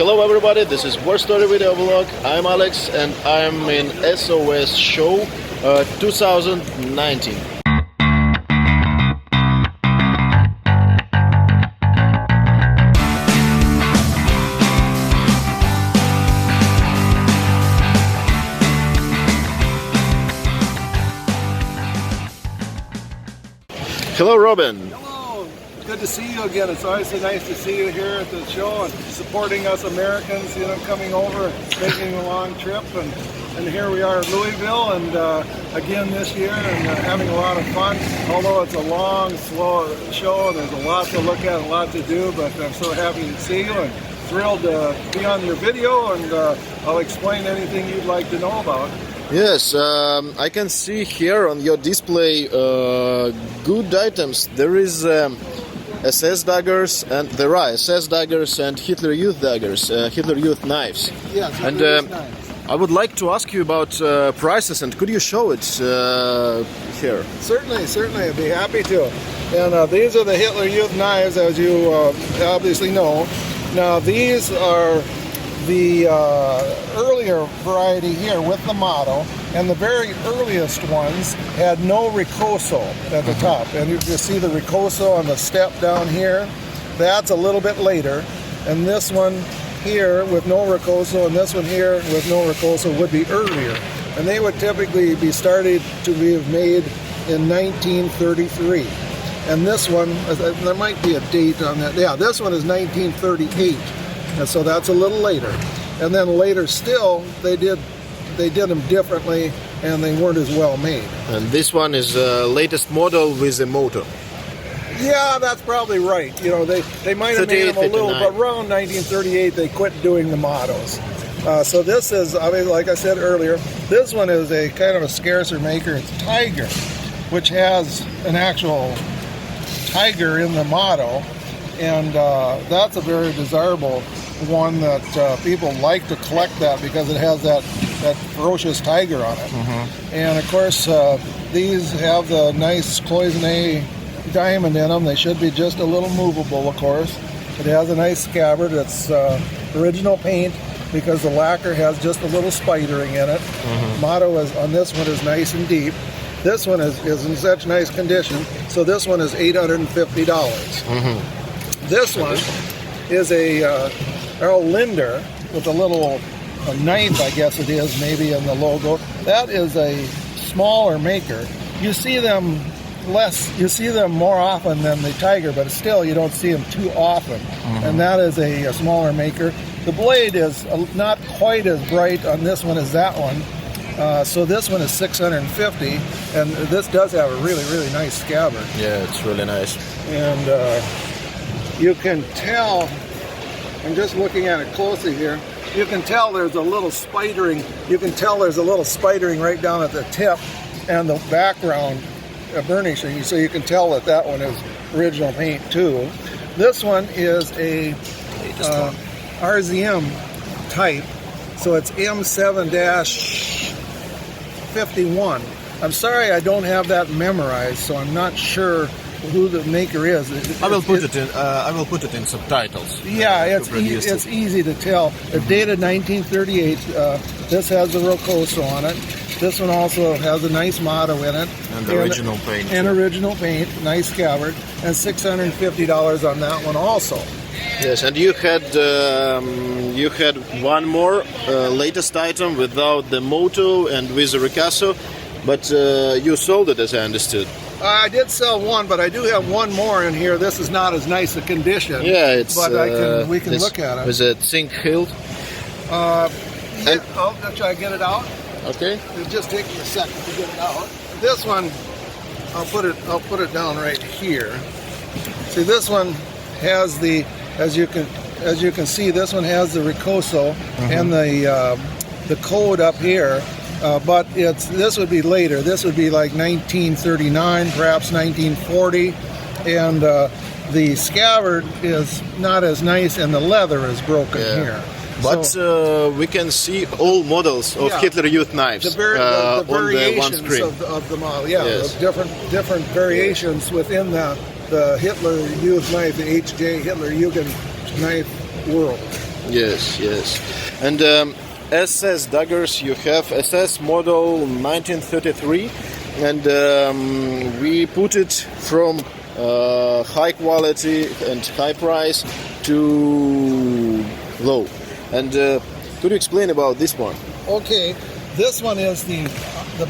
Hello everybody, this is War Story Video Vlog. I'm Alex and I'm in SoS show 2019. Hello Robin. Hello, good to see you again. It's always so nice to see you here at the show and supporting us Americans, coming over, making a long trip. And here we are at Louisville and again this year and having a lot of fun. Although it's a long, slow show and there's a lot to look at, a lot to do, but I'm so happy to see you and thrilled to be on your video, and I'll explain anything you'd like to know about. Yes, I can see here on your display good items. There is SS daggers, and there are SS daggers and Hitler Youth daggers, Hitler Youth knives. Yes, and knives. I would like to ask you about prices, and could you show it here? Certainly, I'd be happy to. And these are the Hitler Youth knives, as you obviously know. Now these are the earlier variety here with the motto, and the very earliest ones had no ricoso at the top, and you can see the ricoso on the step down here. That's a little bit later, and this one here with no ricoso and this one here with no ricoso would be earlier, and they would typically be started to be made in 1933. And this one, there might be a date on that. Yeah, this one is 1938. And so that's a little later. And then later still, they did them differently, and they weren't as well made. And this one is the latest model with a motor. Yeah, that's probably right. They might have made them a little, but around 1938 they quit doing the mottos. So this is, like I said earlier, this one is a kind of a scarcer maker. It's Tiger, which has an actual tiger in the motto, and that's a very desirable one that people like to collect that because it has that ferocious tiger on it. And of course these have the nice cloisonné diamond in them. They should be just a little movable, of course. It has a nice scabbard. It's original paint because the lacquer has just a little spidering in it. Motto is on this one is nice and deep. This one is in such nice condition, so this one is $850. This one is a Carl Linder with a little knife, I guess it is, maybe in the logo. That is a smaller maker. You see them more often than the Tiger, but still you don't see them too often. And that is a smaller maker. The blade is not quite as bright on this one as that one. So this one is $650, and this does have a really, really nice scabbard. Yeah, it's really nice. And you can tell, I'm just looking at it closely here, you can tell there's a little spidering. You can tell there's a little spidering right down at the tip and the background burnishing, so you can tell that one is original paint too. This one is a RZM type, so it's M7-51. I'm sorry I don't have that memorized, so I'm not sure who the maker is. I will put it in subtitles. Yeah, it's easy to tell. It's dated 1938. This has the Rocoso on it. This one also has a nice motto in it. And original paint. And original paint, nice scabbard, and $650 on that one also. Yes, and you had one more latest item without the moto and with the ricasso, but you sold it, as I understood. I did sell one, but I do have one more in here. This is not as nice a condition. Yeah, it's. But we can look at it. With a zinc hilt. I'll try to get it out. Okay. It'll just take me a second to get it out. This one, I'll put it down right here. See, this one has the, as you can see, this one has the ricoso and the code up here. But this would be later. This would be like 1939, perhaps 1940, and the scabbard is not as nice, and the leather is broken here. But we can see all models of Hitler Youth knives the variations on the one screen. Of the model. Yeah, yes. different variations within the Hitler Youth knife, the HJ Hitler Jugend knife world. Yes, yes. And SS daggers, you have SS model 1933, and we put it from high quality and high price to low. And could you explain about this one? Okay, this one is the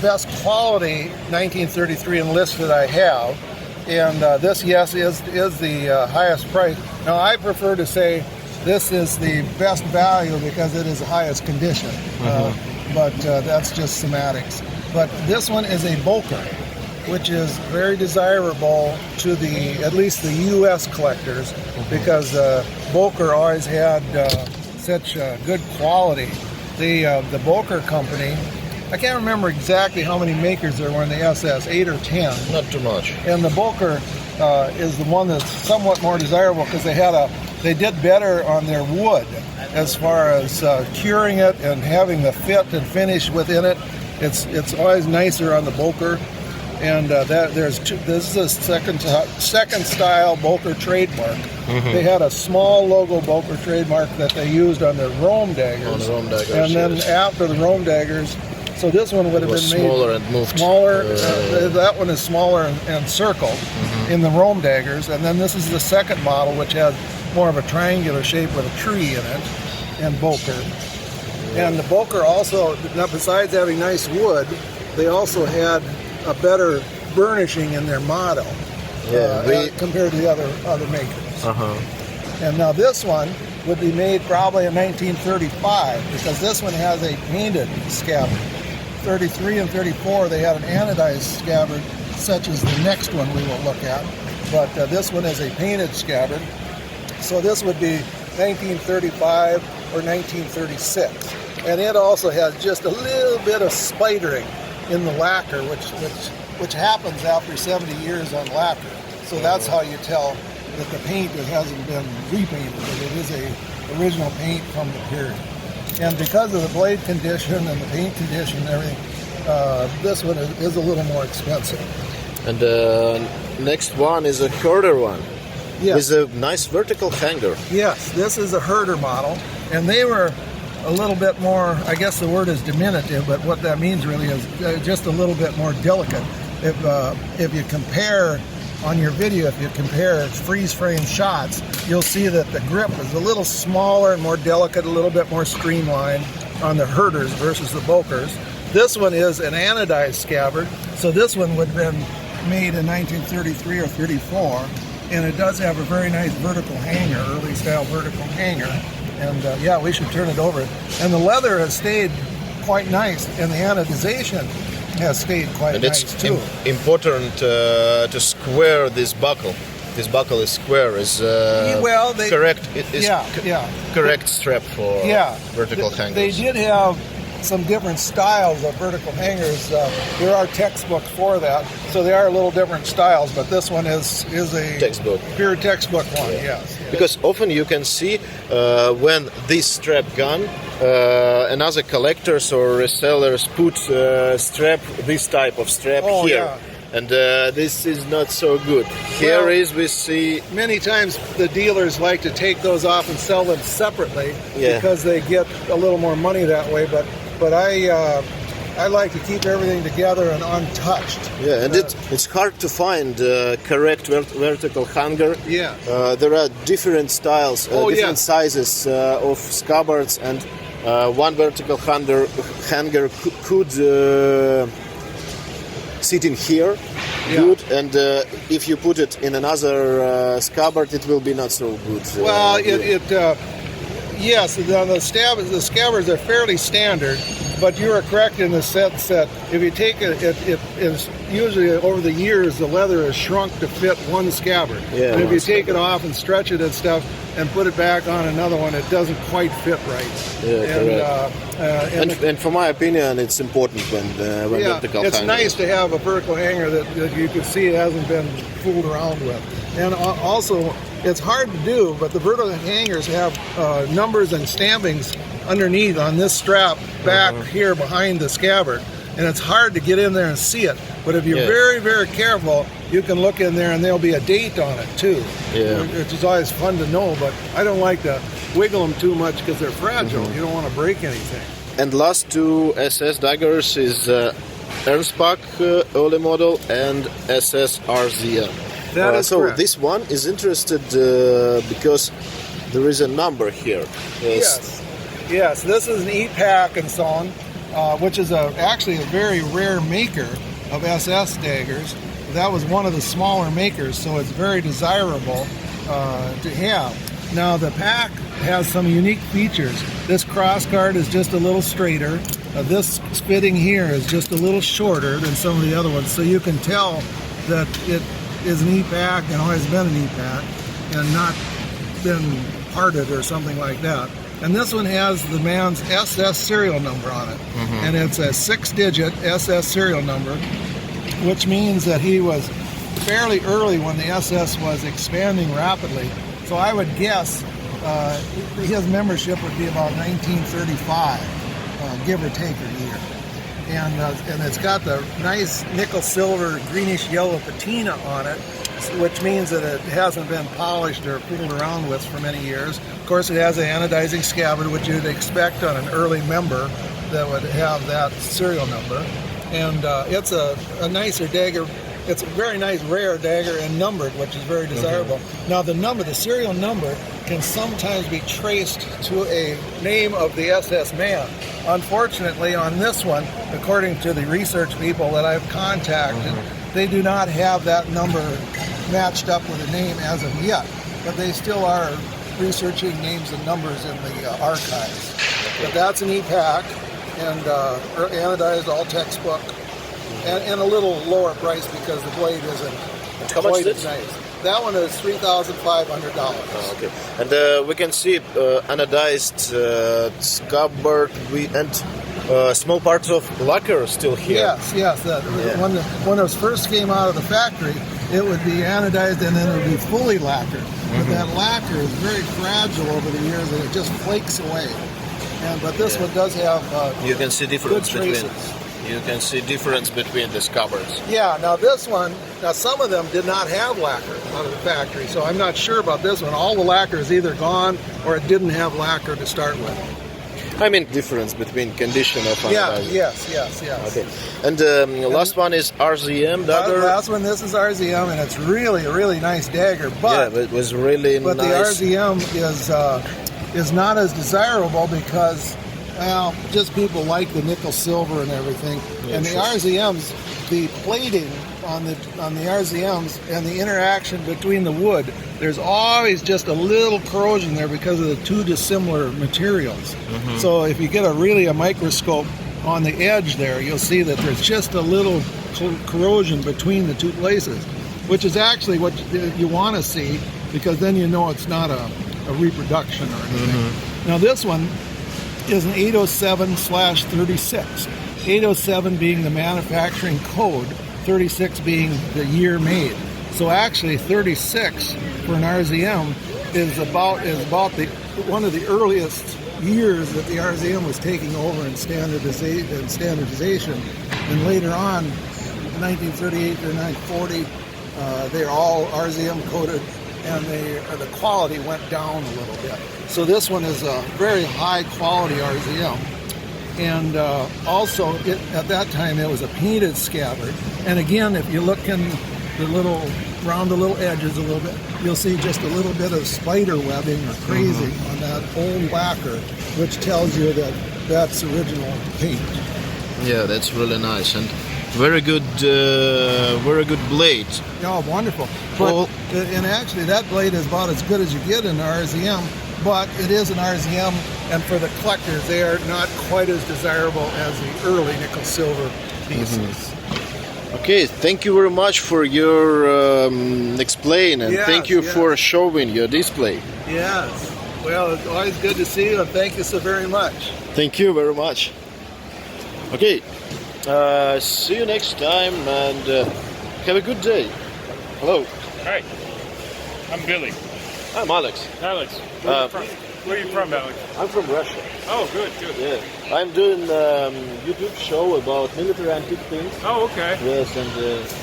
best quality 1933 enlist that I have, and this, yes, is the highest price. Now, I prefer to say this is the best value because it is the highest condition, but that's just semantics. But this one is a Boker, which is very desirable to at least the U.S. collectors, because Boker always had such good quality. The Boker company, I can't remember exactly how many makers there were in the SS, 8 or 10. Not too much. And the Boker is the one that's somewhat more desirable because they did better on their wood as far as curing it and having the fit and finish within it. It's always nicer on the Boker. And this is a second style Boker trademark. They had a small logo Boker trademark that they used on their Rome daggers. On the Rome daggers, and then after the Rome daggers, so this one would have been smaller and moved. Smaller. That one is smaller and circled in the Rome daggers. And then this is the second model, which has more of a triangular shape with a tree in it, and Boker. And the Boker also, besides having nice wood, they also had a better burnishing in their model compared to the other makers. And now this one would be made probably in 1935 because this one has a painted scabbard. 33 and 34 they had an anodized scabbard, such as the next one we will look at. But this one is a painted scabbard. So this would be 1935 or 1936. And it also has just a little bit of spidering in the lacquer, which happens after 70 years on lacquer. So that's how you tell that the paint hasn't been repainted, that it is a original paint from the period. And because of the blade condition and the paint condition and everything, this one is a little more expensive. And next one is a herder one. Yes. With a nice vertical hanger. Yes, this is a herder model, and they were a little bit more, I guess the word is diminutive, but what that means really is just a little bit more delicate. If you compare on your video, if you compare freeze frame shots, you'll see that the grip is a little smaller and more delicate, a little bit more streamlined on the herders versus the Bokers. This one is an anodized scabbard, so this one would have been made in 1933 or 34, and it does have a very nice vertical hanger, early style vertical hanger. And yeah, we should turn it over. And the leather has stayed quite nice, and the anodization has stayed quite nice too. It's important to square this buckle. This buckle is square. Correct. It is correct strap for vertical hangers. They did have some different styles of vertical hangers. There are textbooks for that, so they are a little different styles. But this one is a pure textbook one. Yes. Because often you can see when this strap gone, another collectors or resellers put this type of strap here. Yeah. And this is not so good. Here we see... Many times the dealers like to take those off and sell them separately because they get a little more money that way. But I like to keep everything together and untouched. Yeah, and it's hard to find correct vertical hanger. Yeah. There are different styles, different sizes of scabbards, and one vertical hanger could sit in here good, and if you put it in another scabbard, it will be not so good. Well, yes, the scabbards are fairly standard, but you are correct in the sense that if you take it is usually over the years the leather is shrunk to fit one scabbard. Yeah, and if you take it off and stretch it and stuff and put it back on another one, it doesn't quite fit right. Yeah, and for my opinion, it's important when vertical it's hanger. nice to have a vertical hanger that you can see it hasn't been fooled around with. And also, it's hard to do, but the vertical hangers have numbers and stampings underneath on this strap back here behind the scabbard. and it's hard to get in there and see it. But if you're very, very careful, you can look in there and there'll be a date on it too. Yeah. Which is always fun to know, but I don't like to wiggle them too much because they're fragile. You don't want to break anything. And last two SS daggers is Ernst Pack early model and SS RZM. That is so correct. this one is interested because there is a number here. Yes, this is an E-Pack and so on, which is actually a very rare maker of SS daggers. That was one of the smaller makers, so it's very desirable to have. Now the Pack has some unique features. This cross guard is just a little straighter. This fitting here is just a little shorter than some of the other ones, so you can tell that it is an E-Pack and always been an E-Pack and not been parted or something like that. And this one has the man's SS serial number on it. And it's a 6-digit SS serial number, which means that he was fairly early when the SS was expanding rapidly. So I would guess his membership would be about 1935, give or take a year. And it's got the nice nickel silver greenish yellow patina on it, which means that it hasn't been polished or fooled around with for many years. Of course, it has an anodizing scabbard, which you'd expect on an early member that would have that serial number. And it's a nicer dagger. It's a very nice rare dagger and numbered, which is very desirable. Now the serial number can sometimes be traced to a name of the SS man. Unfortunately, on this one, according to the research people that I've contacted, they do not have that number matched up with a name as of yet, but they still are researching names and numbers in the archives. But that's an E-Pack and anodized, all textbook, and a little lower price because the blade isn't quite as nice. That one is $3,500. Okay, and we can see anodized scabbard and small parts of lacquer still here. Yes. When those first came out of the factory, it would be anodized and then it would be fully lacquered. But that lacquer is very fragile over the years and it just flakes away. But this one does have you can see difference between. You can see difference between the scabbards. Yeah, now some of them did not have lacquer out of the factory, so I'm not sure about this one. All the lacquer is either gone or it didn't have lacquer to start with. I mean difference between condition of anodizing. Yes. Okay, and last one is RZM dagger. Last one, this is RZM, and it's really a really nice dagger. But it was really nice. But the RZM is not as desirable because just people like the nickel silver and everything. And the RZMs, the plating on the RZMs and the interaction between the wood, there's always just a little corrosion there because of the two dissimilar materials. So if you get a microscope on the edge there, you'll see that there's just a little corrosion between the two places, which is actually what you want to see, because then you know it's not a reproduction or anything. Now this one is an 807/36. 807 being the manufacturing code, 36 being the year made. So actually 36 for an RZM is about one of the earliest years that the RZM was taking over in standardization. And later on, 1938 to 1940, they're all RZM coded, and the quality went down a little bit. So this one is a very high quality RZM. And also, at that time, it was a painted scabbard. And again, if you look in around the little edges a little bit, you'll see just a little bit of spider webbing or crazing on that old lacquer, which tells you that that's original paint. Yeah, that's really nice and very good blade. Oh, wonderful! And actually, that blade is about as good as you get in an RZM. But it is an RZM, and for the collectors, they are not quite as desirable as the early nickel silver pieces. Okay, thank you very much for your explain, and thank you for showing your display. Yes. Well, it's always good to see you, and thank you so very much. Thank you very much. Okay, see you next time, and have a good day. Hello. Hi, I'm Billy. I'm Alex. Alex, where are you from? Where are you from, Alex? I'm from Russia. Oh, good. Yeah, I'm doing YouTube show about military antique things. Oh, okay. Yes, and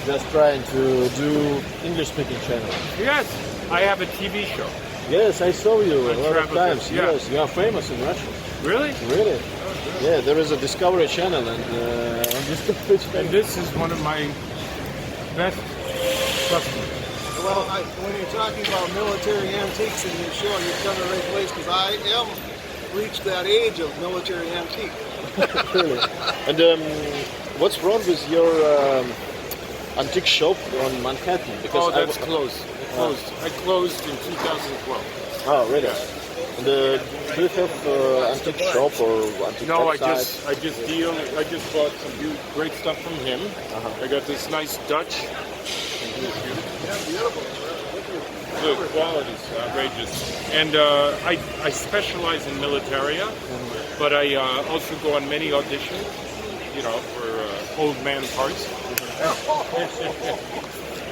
just trying to do English-speaking channel. Yes, I have a TV show. Yes, I saw you a lot of Travel times. Tips, yeah. Yes, you are famous in Russia. Really? Really? Yeah, there is a Discovery Channel, and on Discovery Channel. And this is one of my best customers. Well, when you're talking about military antiques in your show, you've come to the right place because I am reached that age of military antique. Really? And what's wrong with your antique shop on Manhattan? Because that's closed. I closed in 2012. Oh, really? And, do you have antique shop or antique No, website? I just bought some great stuff from him. I got this nice Dutch. The quality's outrageous. And I specialize in militaria, but I also go on many auditions, you know, for old man parts.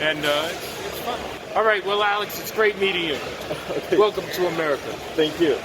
And it's fun. All right, well, Alex, it's great meeting you. Okay. Welcome to America. Thank you.